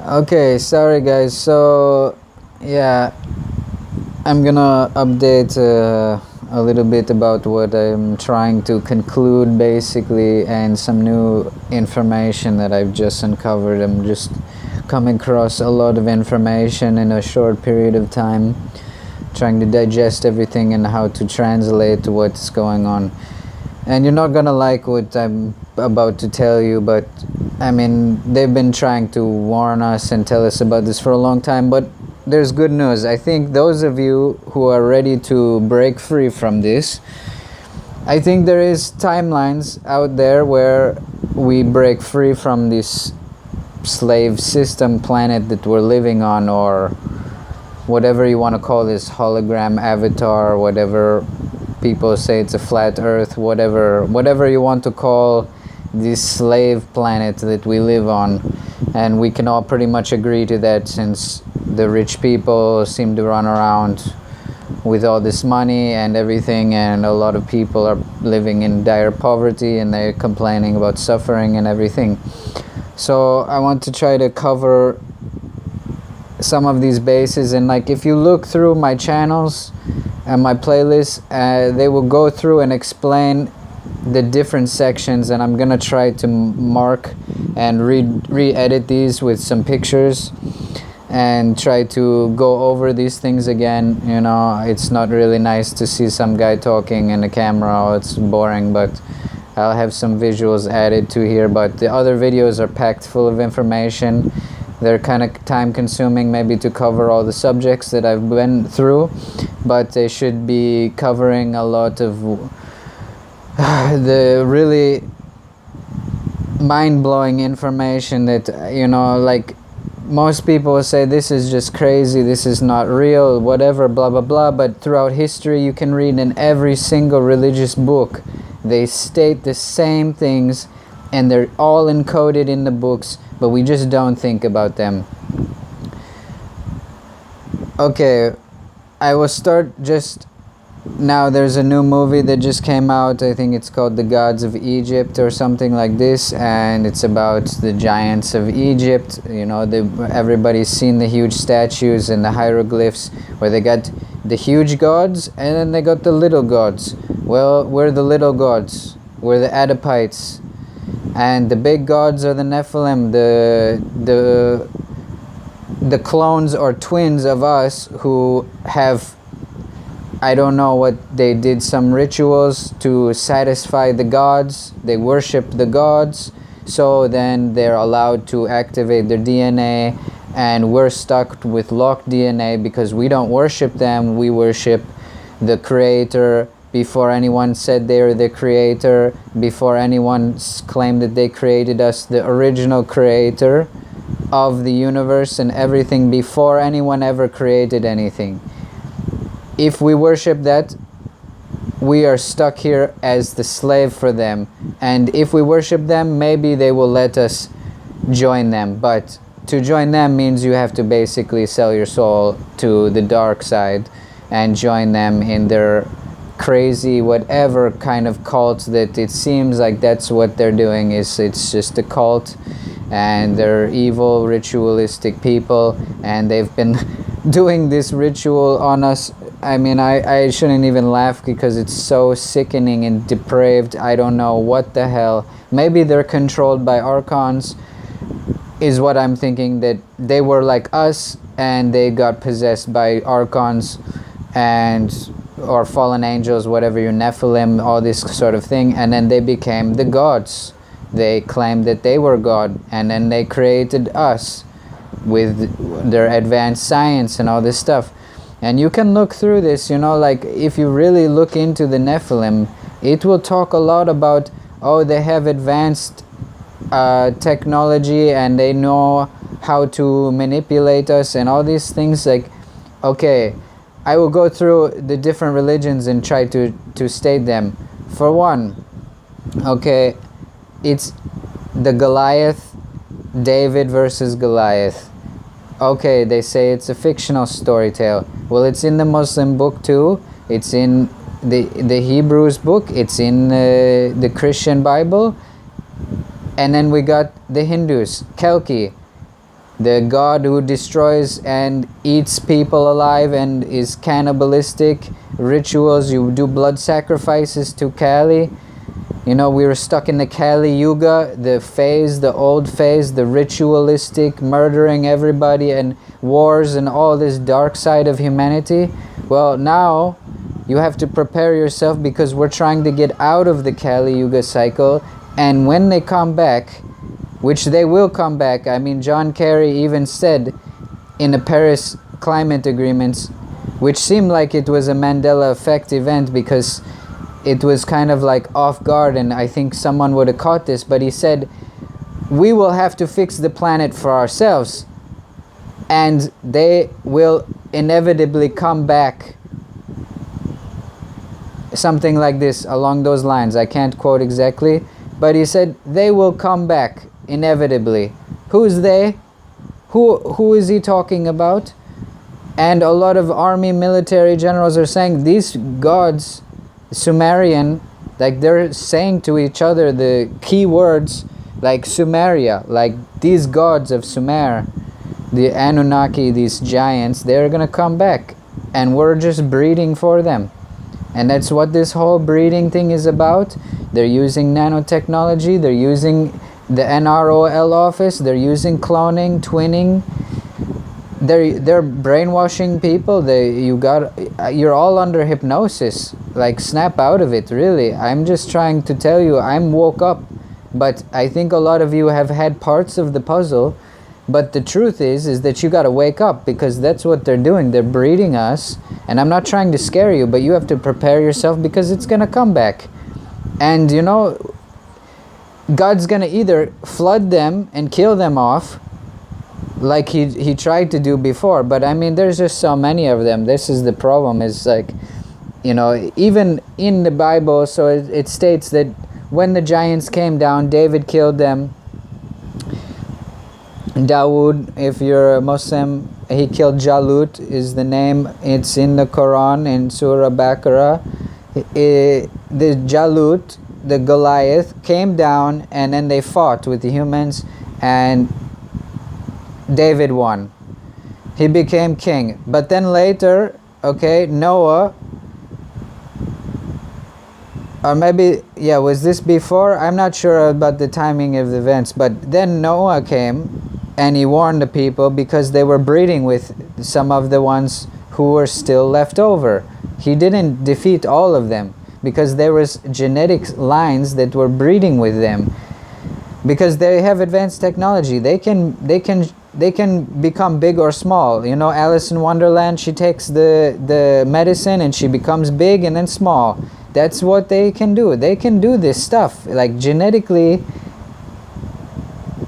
Okay, sorry guys. So, yeah, I'm gonna update a little bit about what I'm trying to conclude basically, and some new information that I've just uncovered. I'm just coming across a lot of information in a short period of time, trying to digest everything and how to translate what's going on. And you're not gonna like what I'm about to tell you, but I mean, they've been trying to warn us and tell us about this for a long time, but there's good news. I think those of you who are ready to break free from this, I think there is timelines out there where we break free from this slave system planet that we're living on, or whatever you want to call this hologram avatar, whatever people say, it's a flat earth, whatever you want to call this slave planet that we live on. And we can all pretty much agree to that, since the rich people seem to run around with all this money and everything, and a lot of people are living in dire poverty and they're complaining about suffering and everything. So I want to try to cover some of these bases, and like if you look through my channels and my playlists, they will go through and explain the different sections, and I'm gonna try to mark and re-edit these with some pictures and try to go over these things again. You know, it's not really nice to see some guy talking in the camera. Oh, it's boring, but I'll have some visuals added to here. But the other videos are packed full of information. They're kind of time consuming maybe to cover all the subjects that I've been through, but they should be covering a lot of the really mind-blowing information that, you know, like most people say this is just crazy, this is not real, whatever, blah blah blah. But throughout history you can read in every single religious book, they state the same things, and they're all encoded in the books, but we just don't think about them. Okay, I will start just now. There's a new movie that just came out. I think it's called The Gods of Egypt or something like this, and it's about the giants of Egypt. You know, everybody's seen the huge statues and the hieroglyphs where they got the huge gods and then they got the little gods. Well, we're the little gods. We're the Adipites. And the big gods are the Nephilim, the clones or twins of us who have, I don't know what, they did some rituals to satisfy the gods. They worship the gods, so then they're allowed to activate their DNA, and we're stuck with locked DNA because we don't worship them. We worship the creator. Before anyone said they were the creator, before anyone claimed that they created us, the original creator of the universe and everything, before anyone ever created anything. If we worship that, we are stuck here as the slave for them. And if we worship them, maybe they will let us join them. But to join them means you have to basically sell your soul to the dark side and join them in their crazy whatever kind of cult that it seems like that's what they're doing. It's just a cult, and they're evil ritualistic people, and they've been doing this ritual on us. I mean, I shouldn't even laugh because it's so sickening and depraved. I don't know what the hell. Maybe they're controlled by archons, is what I'm thinking, that they were like us and they got possessed by archons and or fallen angels, whatever, your Nephilim, all this sort of thing, and then they became the gods. They claimed that they were God, and then they created us with their advanced science and all this stuff. And you can look through this, you know, like if you really look into the Nephilim, it will talk a lot about, oh, they have advanced technology and they know how to manipulate us and all these things. Like, okay, I will go through the different religions and try to state them. For one, okay, it's the Goliath, David versus Goliath. Okay, they say it's a fictional story tale. Well, it's in the Muslim book too. It's in the Hebrews book. It's in the Christian Bible. And then we got the Hindus, Kalki. the god who destroys and eats people alive and is cannibalistic rituals. You do blood sacrifices to Kali. You know, we were stuck in the Kali Yuga, the phase, the old phase, the ritualistic, murdering everybody and wars and all this dark side of humanity. Well, now you have to prepare yourself, because we're trying to get out of the Kali Yuga cycle. And when they come back, which they will come back, I mean, John Kerry even said in the Paris climate agreements, which seemed like it was a Mandela effect event because it was kind of like off guard, and I think someone would have caught this, but he said, we will have to fix the planet for ourselves, and they will inevitably come back. Something like this, along those lines. I can't quote exactly, but he said, they will come back, inevitably. Who's they? Who is he talking about? And a lot of army military generals are saying these gods, Sumerian, like they're saying to each other the key words like Sumeria, like these gods of Sumer, the Anunnaki, these giants, they're gonna come back, and we're just breeding for them. And that's what this whole breeding thing is about. They're using nanotechnology, they're using the NROL office, they're using cloning, twinning. They're brainwashing people. You're all under hypnosis. Like, snap out of it, really. I'm just trying to tell you, I'm woke up, but I think a lot of you have had parts of the puzzle. But the truth is that you got to wake up, because that's what they're doing. They're breeding us, and I'm not trying to scare you, but you have to prepare yourself, because it's gonna come back. And you know, God's gonna either flood them and kill them off, like he tried to do before. But I mean, there's just so many of them. This is the problem, is like, you know, even in the Bible, so it states that when the giants came down, David killed them. Dawood, if you're a Muslim, he killed Jalut, is the name. It's in the Quran, in Surah Baqarah. The Jalut, the Goliath, came down, and then they fought with the humans, and David won. He became king. But then later, okay, Noah, or maybe, yeah, was this before? I'm not sure about the timing of the events, but then Noah came, and he warned the people, because they were breeding with some of the ones who were still left over. He didn't defeat all of them, because there was genetic lines that were breeding with them, because they have advanced technology. They can become big or small. You know, Alice in Wonderland, she takes the medicine and she becomes big and then small. That's what they can do. They can do this stuff. Like, genetically,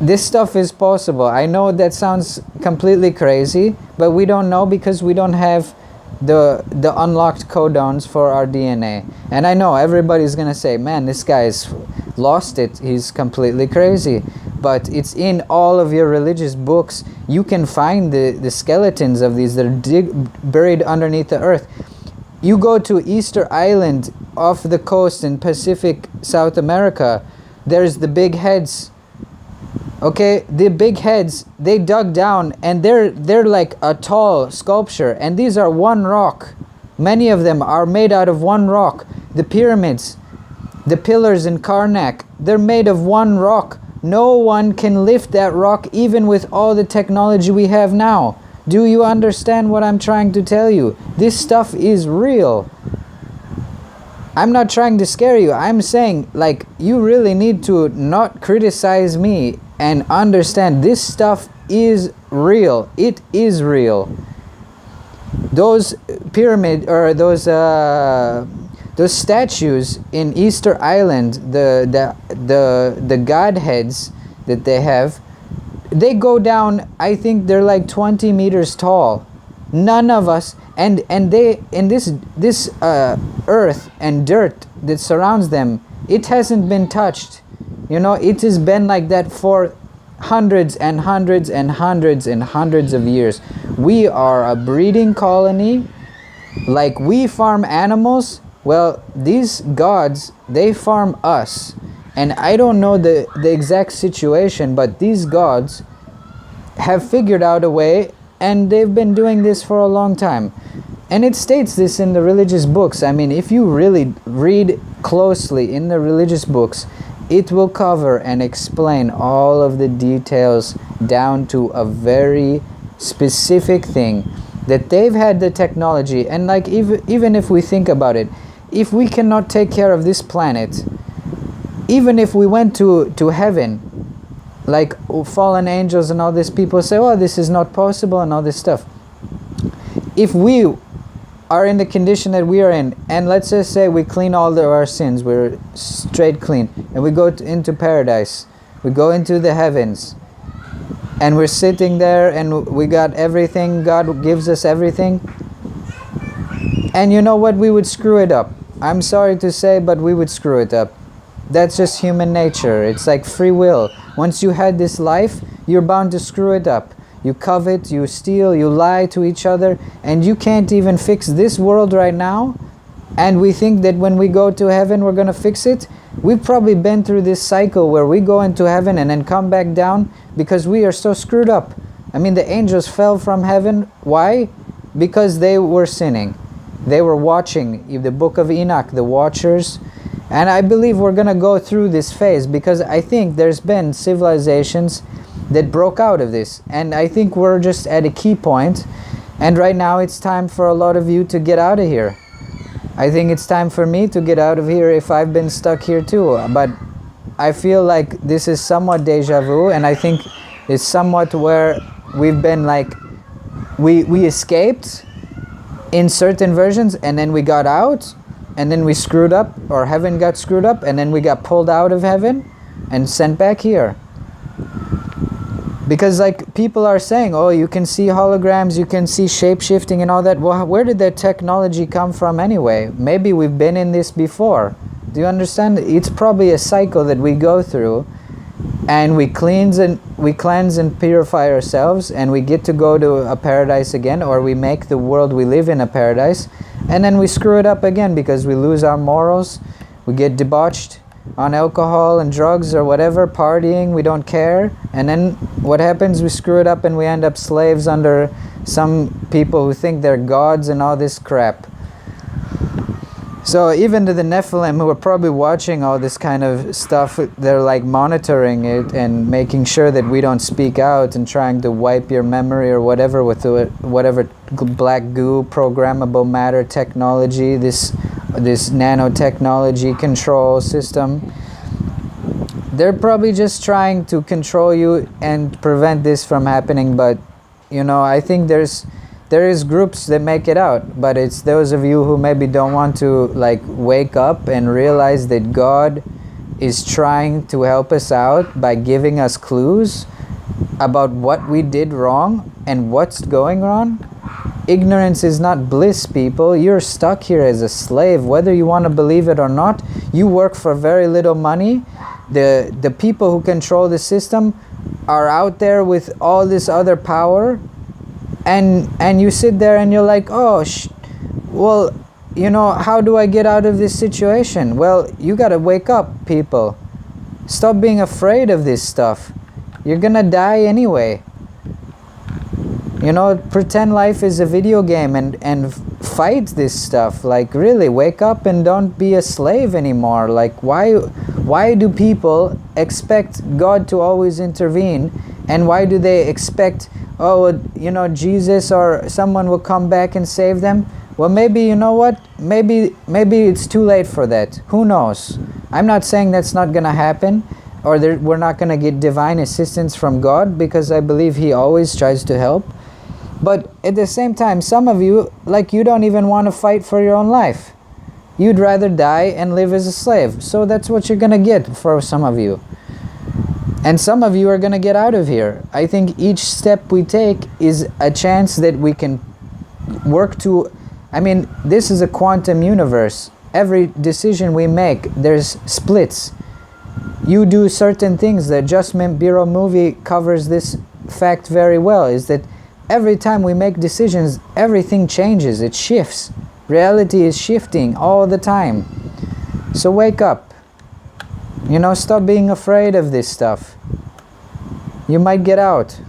this stuff is possible. I know that sounds completely crazy, but we don't know, because we don't have the unlocked codons for our DNA. And I know everybody's gonna say, man, this guy's lost it, he's completely crazy. But it's in all of your religious books. You can find the skeletons of these that are buried underneath the earth. You go to Easter Island off the coast in Pacific South America, there's the big heads. Okay, the big heads, they dug down, and they're like a tall sculpture, and these are one rock. Many of them are made out of one rock. The pyramids, the pillars in Karnak, they're made of one rock. No one can lift that rock, even with all the technology we have now. Do you understand what I'm trying to tell you? This stuff is real. I'm not trying to scare you. I'm saying, like, you really need to not criticize me and understand this stuff is real. It is real. Those pyramid, or those statues in Easter Island, the godheads that they have, they go down, I think they're like 20 meters tall. None of us, and they, in this earth and dirt that surrounds them, it hasn't been touched. You know, it has been like that for hundreds and hundreds and hundreds and hundreds of years. We are a breeding colony. Like we farm animals, well, these gods, they farm us. And I don't know the exact situation, but these gods, have figured out a way, and they've been doing this for a long time. And it states this in the religious books. I mean, if you really read closely in the religious books, it will cover and explain all of the details down to a very specific thing, that they've had the technology. And like, even if we think about it, if we cannot take care of this planet, even if we went to heaven, like fallen angels and all these people say, oh, this is not possible and all this stuff. If we are in the condition that we are in, and let's just say we clean all of our sins, we're straight clean, and we go into paradise, we go into the heavens, and we're sitting there and we got everything, God gives us everything, and you know what, we would screw it up. I'm sorry to say, but we would screw it up. That's just human nature. It's like free will. Once you had this life, you're bound to screw it up. You covet, you steal, you lie to each other, and you can't even fix this world right now. And we think that when we go to heaven, we're going to fix it. We've probably been through this cycle where we go into heaven and then come back down because we are so screwed up. I mean, the angels fell from heaven. Why? Because they were sinning. They were watching the book of Enoch, the watchers. And I believe we're going to go through this phase, because I think there's been civilizations that broke out of this. And I think we're just at a key point. And right now it's time for a lot of you to get out of here. I think it's time for me to get out of here if I've been stuck here too. But I feel like this is somewhat deja vu, and I think it's somewhat where we've been like, we escaped in certain versions, and then we got out, and then we screwed up, or heaven got screwed up, and then we got pulled out of heaven and sent back here. Because like people are saying, oh, you can see holograms, you can see shape-shifting and all that. Well, where did that technology come from anyway? Maybe we've been in this before. Do you understand? It's probably a cycle that we go through, and we cleanse and purify ourselves, and we get to go to a paradise again, or we make the world we live in a paradise, and then we screw it up again because we lose our morals, we get debauched on alcohol and drugs or whatever, partying, we don't care, and then what happens? We screw it up and we end up slaves under some people who think they're gods and all this crap. So even to the Nephilim, who are probably watching all this kind of stuff, they're like monitoring it and making sure that we don't speak out and trying to wipe your memory or whatever with whatever black goo, programmable matter technology, this nanotechnology control system. They're probably just trying to control you and prevent this from happening. But you know, I think there is groups that make it out, but it's those of you who maybe don't want to like wake up and realize that God is trying to help us out by giving us clues about what we did wrong and what's going wrong. Ignorance is not bliss, people. You're stuck here as a slave, whether you want to believe it or not. You work for very little money. The people who control the system are out there with all this other power, and you sit there and you're like, oh, well, you know, how do I get out of this situation? Well, you gotta wake up, people. Stop being afraid of this stuff. You're gonna die anyway. You know, pretend life is a video game and fight this stuff. Like, really, wake up and don't be a slave anymore. Like, why do people expect God to always intervene? And why do they expect, oh, you know, Jesus or someone will come back and save them? Well, maybe, you know what? Maybe it's too late for that. Who knows? I'm not saying that's not going to happen, or we're not going to get divine assistance from God, because I believe He always tries to help. But at the same time, some of you, like, you don't even want to fight for your own life. You'd rather die and live as a slave. So that's what you're going to get for some of you. And some of you are going to get out of here. I think each step we take is a chance that we can work to... I mean, this is a quantum universe. Every decision we make, there's splits. You do certain things. The Adjustment Bureau movie covers this fact very well, is that every time we make decisions, everything changes, it shifts. Reality is shifting all the time. So wake up. You know, stop being afraid of this stuff. You might get out.